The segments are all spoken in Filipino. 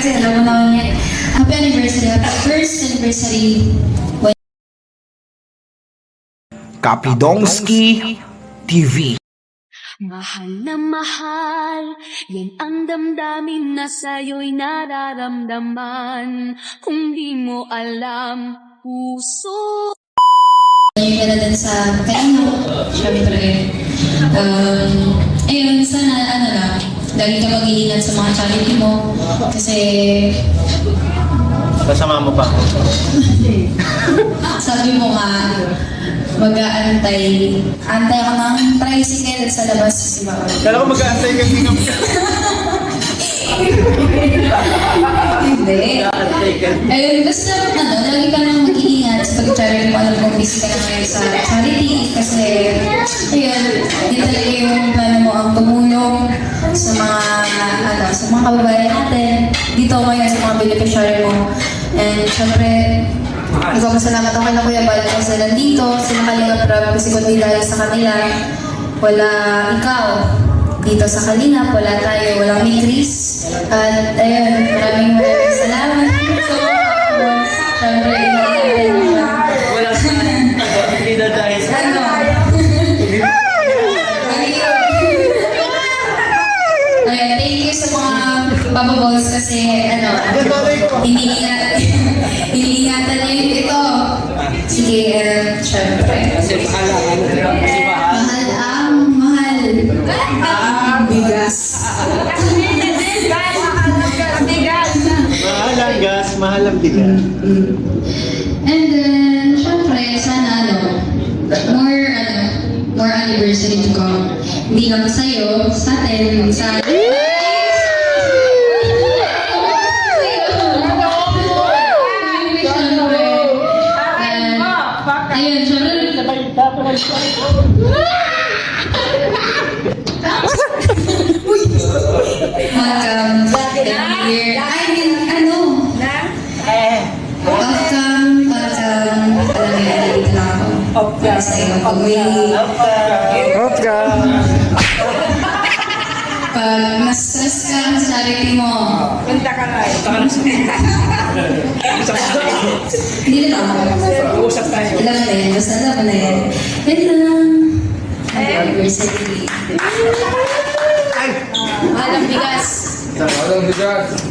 kasi alam mo naman yan. Happy anniversary, happy first anniversary. Kapidongski TV. Mahal na mahal, yan ang damdamin na sa'yo'y nararamdaman. Kung di mo alam, puso. Ngayon ka na din sa kanya, syempre. Ayun, sana ano lang, lagi ka mag-iingat sa mga charity mo. Kasi, Kasama mo pa ako. sabi mo nga, mag-aantay. Antay ako ng tricycle sa labas si Mama. Kala ko mag-aantay ka din kami. Hindi. Ayun, basta ano, lagi ka nang mag-iingat sa pag-charity mo. Alam mo, busy ka na ngayon sa charity. Kasi, ayun, di talaga yung plano mo ang tumulong sa mga, sa mga kababayan natin. Dito ngayon sa mga beneficiary mo. And syempre, nagpapasalamat ako na Kuya Bal kasi nandito, sila Kalinga Prab, kasi kung di dahil sa kanila, wala ikaw. Dito sa Kalinga, wala tayo, walang may Chris. At ayun, maraming salamat. So, syempre, Wala sa hindi na dahil sa ano? Ayan, thank you sa mga Papa Balls kasi ano, iniingatan niyo ito. Sige, syempre. Mahal ang bigas. mahal ang gas, mahal ang bigas. And then, syempre, sana more anniversary to come. Hindi lang sa'yo, sa atin, sa ayun, syempre, year. I mean, ano? Welcome. Talaga, dito lang ako. Para sa iyo. Pag na-stress ka sa charity mo. Punta ka na. Hindi na tama. Usap tayo. Alam na yan. Basta alam na yan. Yan lang. Happy anniversary. Mahal ang bigas.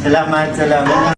Salamat.